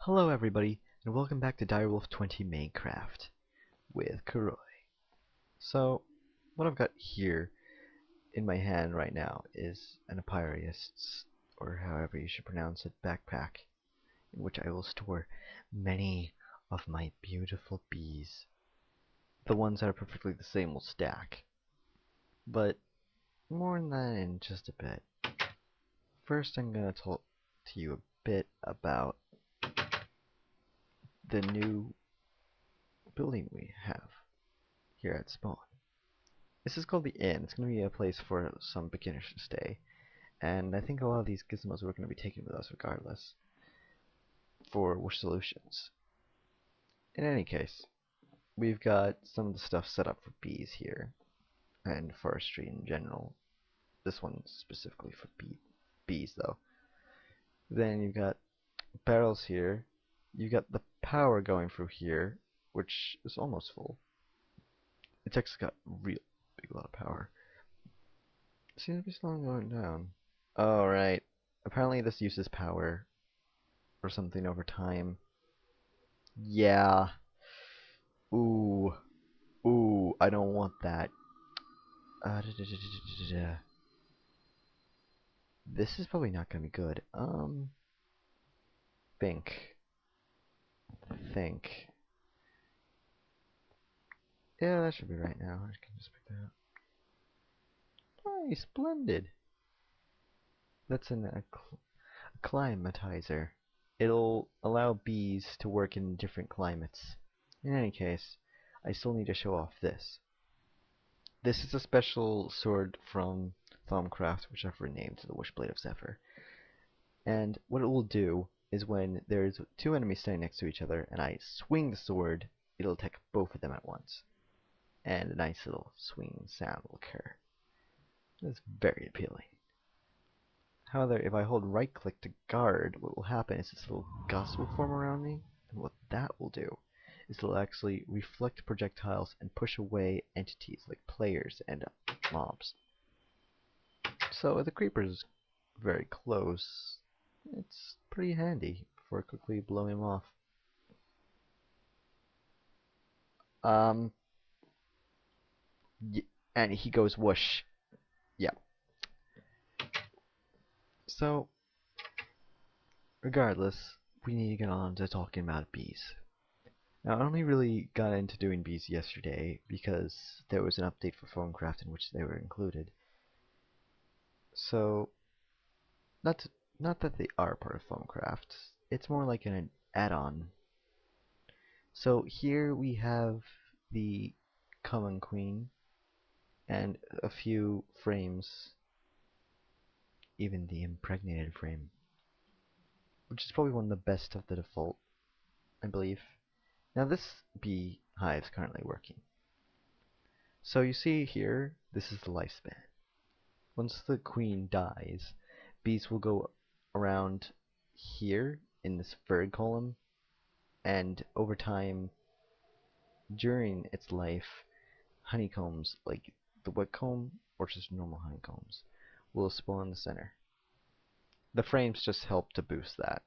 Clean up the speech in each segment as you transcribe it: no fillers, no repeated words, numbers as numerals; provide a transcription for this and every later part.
Hello everybody, and welcome back to Direwolf20 Maidcraft with Karoi. So, what I've got here in my hand right now is an Apyrist's, or however you should pronounce it, backpack, in which I will store many of my beautiful bees. The ones that are perfectly the same will stack, but more on that in just a bit. First, I'm going to talk to you a bit about the new building we have here at spawn. This is called the Inn. It's going to be a place for some beginners to stay, and I think a lot of these gizmos we're going to be taking with us regardless for wish solutions. In any case, we've got some of the stuff set up for bees here, and forestry in general. This one's specifically for bees though. Then you've got barrels here. You've got the power going through here, which is almost full. It's actually got real big lot of power. Seems to be slowing going down. Oh, right. Apparently this uses power or something over time. Yeah. Ooh. Ooh, I don't want that. This is probably not gonna be good. Think. Think. Yeah, that should be right now. I can just pick that up. Oh, splendid. That's a climatizer. It'll allow bees to work in different climates. In any case, I still need to show off this. This is a special sword from Thaumcraft, which I've renamed to the Wishblade of Zephyr. And what it will do is when there's two enemies standing next to each other and I swing the sword, it'll attack both of them at once. And a nice little swinging sound will occur. It's very appealing. However, if I hold right click to guard, what will happen is this little gust will form around me, and what that will do is it'll actually reflect projectiles and push away entities like players and mobs. So if the creeper's very close, it's pretty handy for quickly blowing him off. And he goes whoosh. Yeah. So, regardless, we need to get on to talking about bees. Now, I only really got into doing bees yesterday because there was an update for Thaumcraft in which they were included. So, not that they are part of Thaumcraft, it's more like an add-on. So here we have the common queen and a few frames, even the impregnated frame, which is probably one of the best of the default, I believe. Now this bee hive is currently working. So you see here, this is the lifespan. Once the queen dies, bees will go around here in this third column, and over time, during its life, honeycombs, like the wet comb or just normal honeycombs, will spawn in the center. The frames just help to boost that.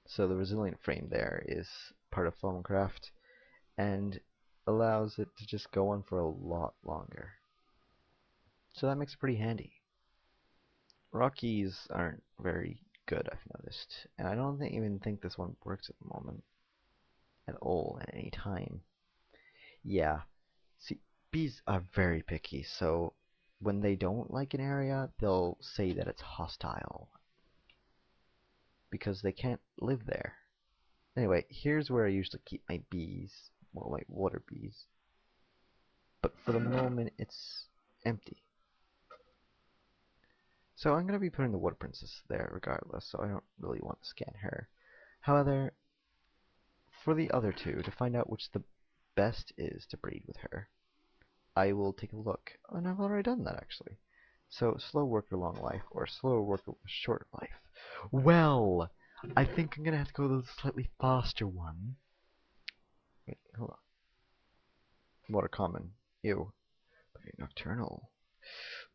So the resilient frame there is part of Thaumcraft and allows it to just go on for a lot longer. So that makes it pretty handy. Rockies aren't very good, I've noticed, and I don't even think this one works at the moment at all at any time. Yeah, see, bees are very picky, so when they don't like an area, they'll say that it's hostile because they can't live there. Anyway, here's where I usually keep my bees, well, my water bees, but for the moment it's empty. So I'm going to be putting the water princess there regardless, so I don't really want to scan her. However, for the other two, to find out which the best is to breed with her, I will take a look, and I've already done that actually. So, slow worker, long life, or slow worker, short life. Well, I think I'm gonna have to go with a slightly faster one. Wait, hold on. Water common. Ew. Okay, nocturnal.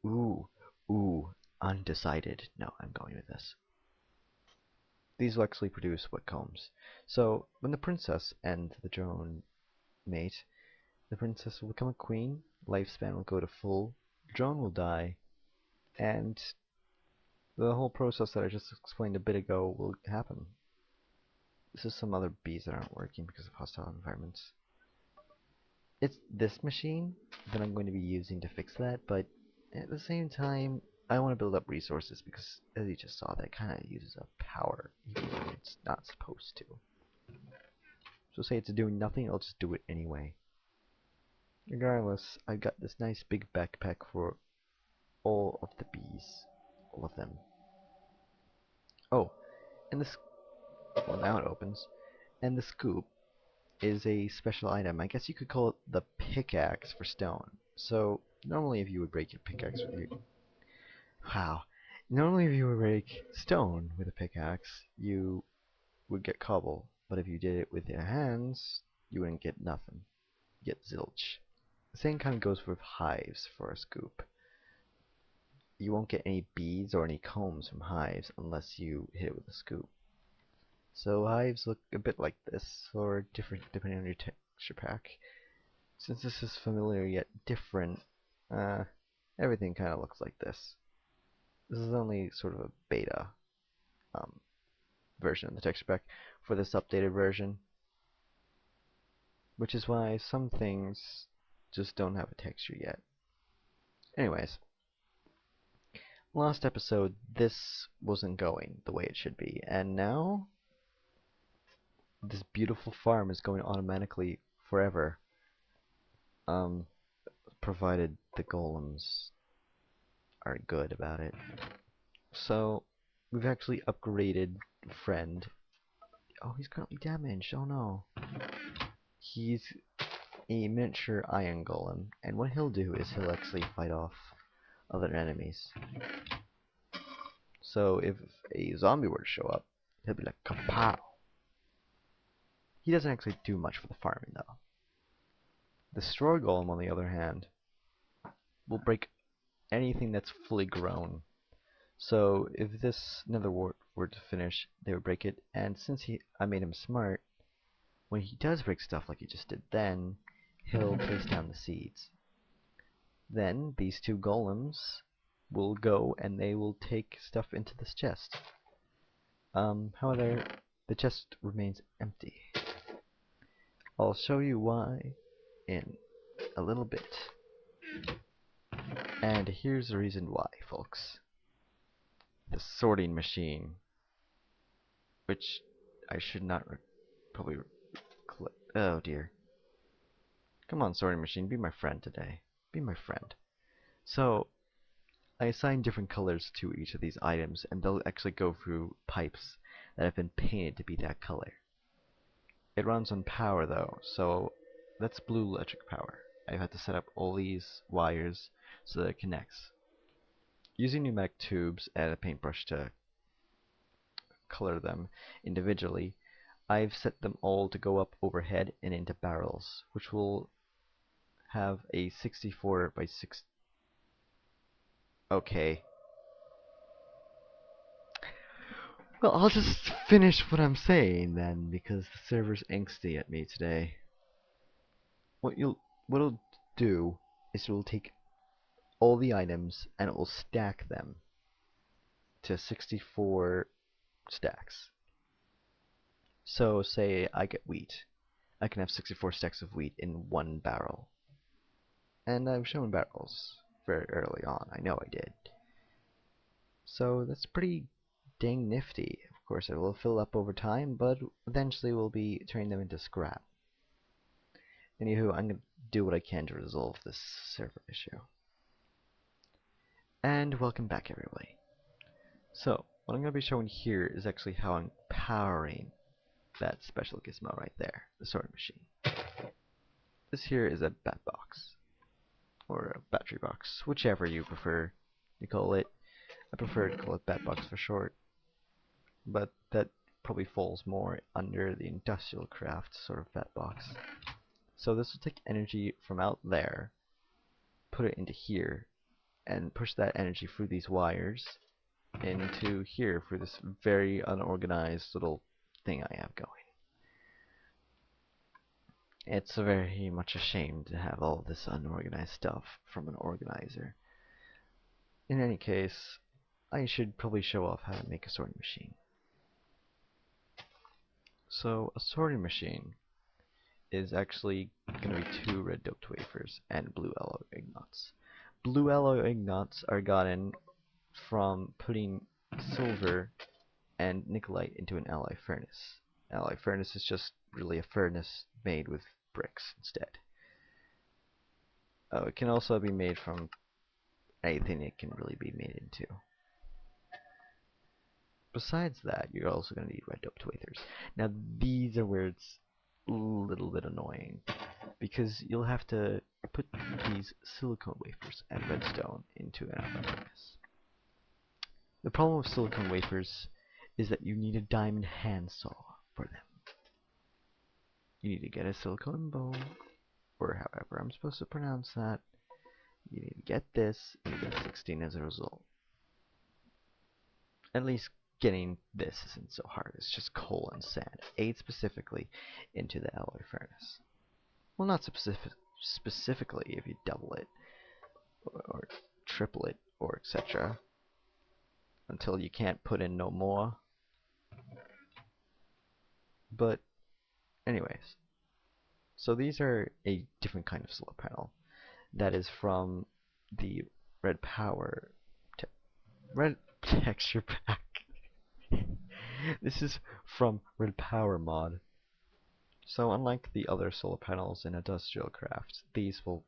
Ooh, undecided. No, I'm going with this. these will actually produce wet combs. So when the princess and the drone mate, the princess will become a queen, lifespan will go to full, drone will die, and the whole process that I just explained a bit ago will happen. This is some other bees that aren't working because of hostile environments. It's this machine that I'm going to be using to fix that, but at the same time, I want to build up resources because, as you just saw, that kind of uses up power, even when it's not supposed to. So say it's doing nothing, I'll just do it anyway. Regardless, I've got this nice big backpack for all of the bees. All of them. Oh, and this... well, now it opens. And the scoop is a special item. I guess you could call it the pickaxe for stone. So, normally if you would break your pickaxe with your... wow. Normally if you would break stone with a pickaxe, you would get cobble. But if you did it with your hands, you wouldn't get nothing. You get zilch. The same kind of goes with hives for a scoop. You won't get any beads or any combs from hives unless you hit it with a scoop. So hives look a bit like this, or different depending on your texture pack. Since this is familiar yet different, everything kind of looks like this. This is only sort of a beta version of the texture pack for this updated version, which is why some things just don't have a texture yet. Anyways, last episode this wasn't going the way it should be, and now this beautiful farm is going automatically forever, provided the golems are good about it. So we've actually upgraded friend. Oh, he's currently damaged. Oh no. He's a miniature iron golem, and what he'll do is he'll actually fight off other enemies. So if a zombie were to show up, he'll be like kapow. He doesn't actually do much for the farming though. The destroy golem, on the other hand, will break anything that's fully grown. So if this nether wart were to finish, they would break it, and since I made him smart, when he does break stuff like he just did then, he'll place down the seeds. Then these two golems will go and they will take stuff into this chest. However, the chest remains empty. I'll show you why in a little bit. And here's the reason why, folks. The sorting machine, which I should not probably oh dear. Come on, sorting machine, be my friend today. Be my friend. So, I assign different colors to each of these items, and they'll actually go through pipes that have been painted to be that color. It runs on power though, so that's blue electric power. I've had to set up all these wires so that it connects. Using pneumatic tubes and a paintbrush to color them individually, I've set them all to go up overhead and into barrels, which will have a 64 by 6. Okay. Well, I'll just finish what I'm saying then, because the server's angsty at me today. What it'll do is it'll take all the items and it will stack them to 64 stacks. So say I get wheat. I can have 64 stacks of wheat in one barrel. And I've shown barrels very early on. I know I did. So that's pretty dang nifty. Of course, it will fill up over time, but eventually we'll be turning them into scrap. Anywho, I'm going to do what I can to resolve this server issue. And welcome back, everybody. So, what I'm going to be showing here is actually how I'm powering that special gizmo right there, the sorting machine. This here is a bat box, or a battery box, whichever you prefer to call it. I prefer to call it bat box for short, but that probably falls more under the industrial craft sort of bat box. So this will take energy from out there, put it into here, and push that energy through these wires, into here for this very unorganized little thing I have going. It's very much a shame to have all this unorganized stuff from an organizer. In any case, I should probably show off how to make a sorting machine. So, a sorting machine is actually going to be 2 red doped wafers and blue alloy ingots. Blue alloy ingots are gotten from putting silver and nickelite into an alloy furnace. Alloy furnace is just really a furnace made with bricks instead. Oh, it can also be made from anything it can really be made into. Besides that, you're also going to need red doped wafers. Now these are where it's a little bit annoying, because you'll have to put these silicone wafers and redstone into an alloy furnace. The problem with silicone wafers is that you need a diamond handsaw for them. You need to get a silicone bowl, or however I'm supposed to pronounce that. You need to get this, and you get 16 as a result. At least getting this isn't so hard. It's just coal and sand, 8 specifically, into the alloy furnace. Well, not specifically if you double it, or triple it, or etc. Until you can't put in no more. But anyways, so these are a different kind of solar panel that is from the RedPower Red texture pack. This is from RedPower mod. So unlike the other solar panels in Industrial Craft, these will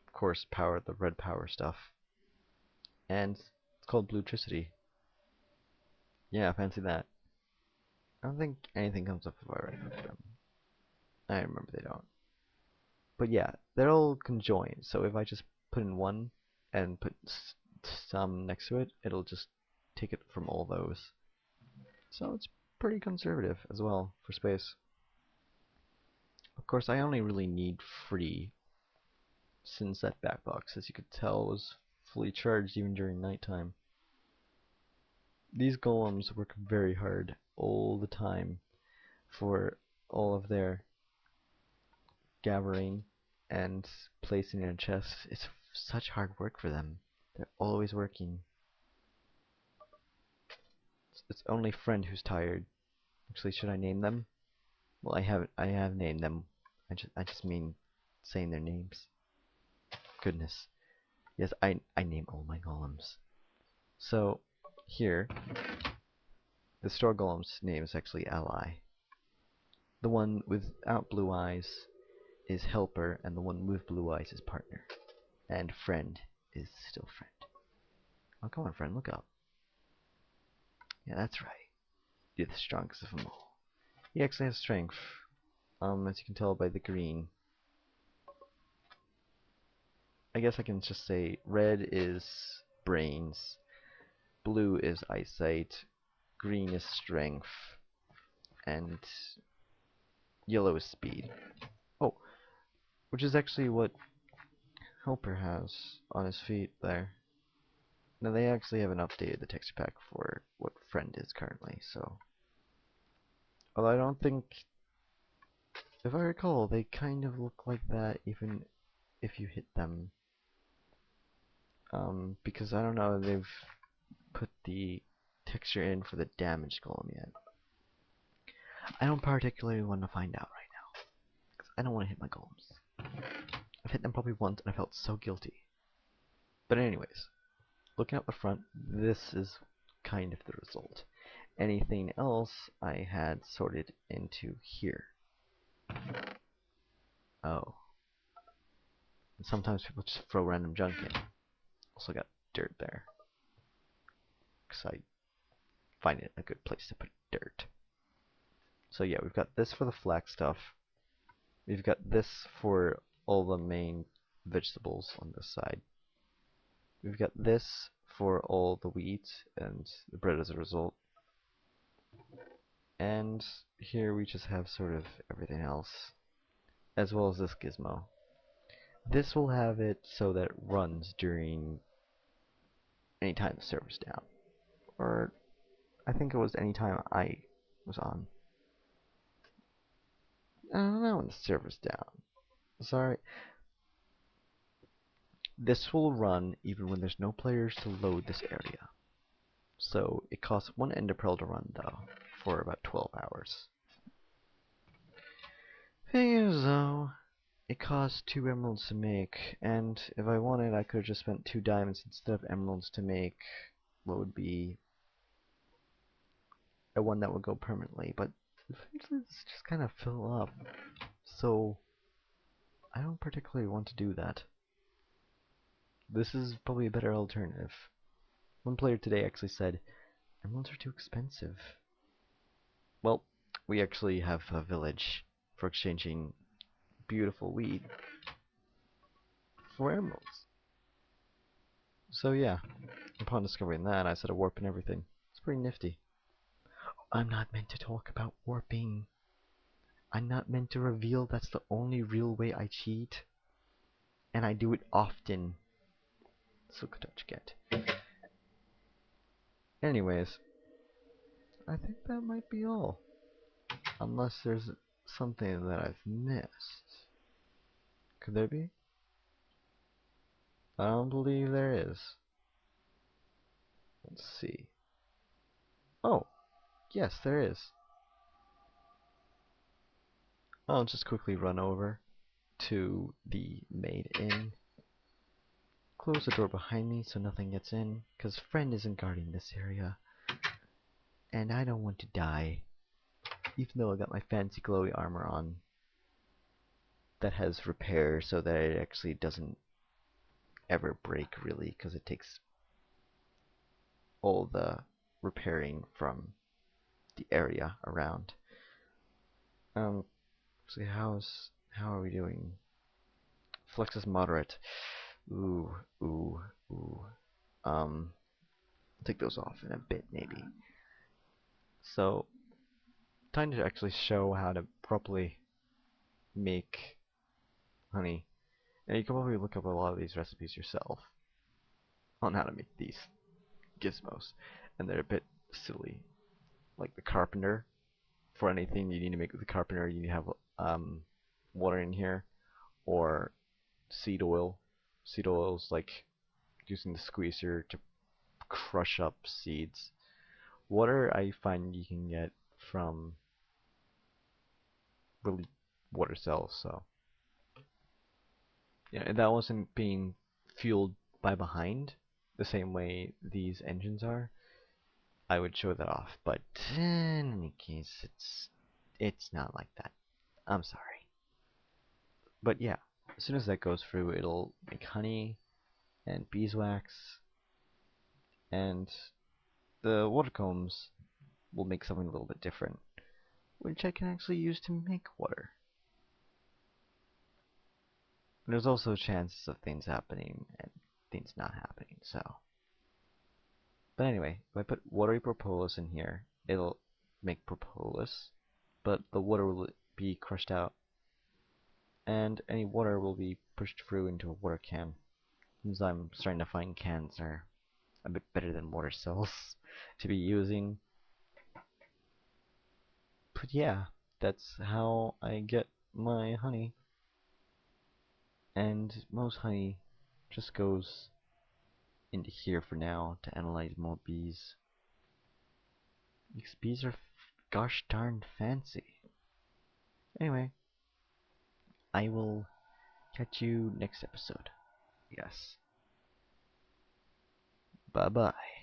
of course power the RedPower stuff. And it's called Bluetricity. Yeah, fancy that. I don't think anything comes up if I right click them. I remember they don't. But yeah, they're all conjoined, so if I just put in one and put some next to it, it'll just take it from all those. So it's pretty conservative as well for space. Of course, I only really need 3, since that back box, as you could tell, was fully charged even during nighttime. These golems work very hard all the time for all of their gathering and placing in a chest. It's such hard work for them. They're always working. It's only Friend who's tired. Actually, should I name them? Well, I have named them. I just mean saying their names. Goodness. Yes, I name all my golems. So here, the store golem's name is actually Ally. The one without blue eyes is Helper, and the one with blue eyes is Partner. And Friend is still Friend. Oh, come on, Friend, look up. Yeah, that's right. You're the strongest of them all. He actually has strength, as you can tell by the green. I guess I can just say red is brains, blue is eyesight, green is strength, and yellow is speed. Oh, which is actually what Helper has on his feet there. Now they actually haven't updated the texture pack for what Friend is currently, so. Although I don't think, if I recall, they kind of look like that even if you hit them. Because I don't know if they've put the texture in for the damage golem yet. I don't particularly want to find out right now, because I don't want to hit my golems. I've hit them probably once and I felt so guilty. But anyways, looking at the front, this is kind of the result. Anything else I had sorted into here. Oh. And sometimes people just throw random junk in. Also got dirt there, because I find it a good place to put dirt. So yeah, we've got this for the flax stuff. We've got this for all the main vegetables on this side. We've got this for all the wheat and the bread as a result. And here we just have sort of everything else, as well as this gizmo. This will have it so that it runs during any time the server's down. Or I think it was any time I was on. I don't know when the server's down. Sorry. This will run even when there's no players to load this area. So it costs 1 ender pearl to run though, for about 12 hours. Thing is though, it costs 2 emeralds to make, and if I wanted I could have just spent 2 diamonds instead of emeralds to make what would be a one that would go permanently, but eventually this just kind of fill up, so I don't particularly want to do that. This is probably a better alternative. One player today actually said, emeralds are too expensive. Well, we actually have a village for exchanging beautiful weed for emeralds. So yeah, upon discovering that, I set a warp and everything. It's pretty nifty. I'm not meant to talk about warping. I'm not meant to reveal that's the only real way I cheat. And I do it often. So good touch get. Anyways, I think that might be all. Unless there's something that I've missed. Could there be? I don't believe there is. Let's see. Oh, yes, there is. I'll just quickly run over to the maid inn. Close the door behind me so nothing gets in, because friend isn't guarding this area. And I don't want to die. Even though I got my fancy glowy armor on. That has repair so that it actually doesn't ever break really, because it takes all the repairing from the area around. So how are we doing? Flex is moderate. Ooh. Take those off in a bit maybe. So, time to actually show how to properly make honey. And you can probably look up a lot of these recipes yourself on how to make these gizmos. And they're a bit silly. Like the carpenter. For anything you need to make with the carpenter, you need to have water in here. Or seed oil. Seed oil is like using the squeezer to crush up seeds. Water I find you can get from really water cells, so yeah, and that wasn't being fueled by behind the same way these engines are, I would show that off. But in any case, it's not like that. I'm sorry. But yeah, as soon as that goes through, it'll make honey and beeswax, and the water combs will make something a little bit different, which I can actually use to make water. And there's also chances of things happening and things not happening, so. But anyway, if I put watery propolis in here, it'll make propolis, but the water will be crushed out, and any water will be pushed through into a water can. Since I'm starting to find cans are a bit better than water cells to be using. But yeah, that's how I get my honey. And most honey just goes into here for now to analyze more bees. These bees are gosh darn fancy. Anyway, I will catch you next episode. Yes. Bye bye.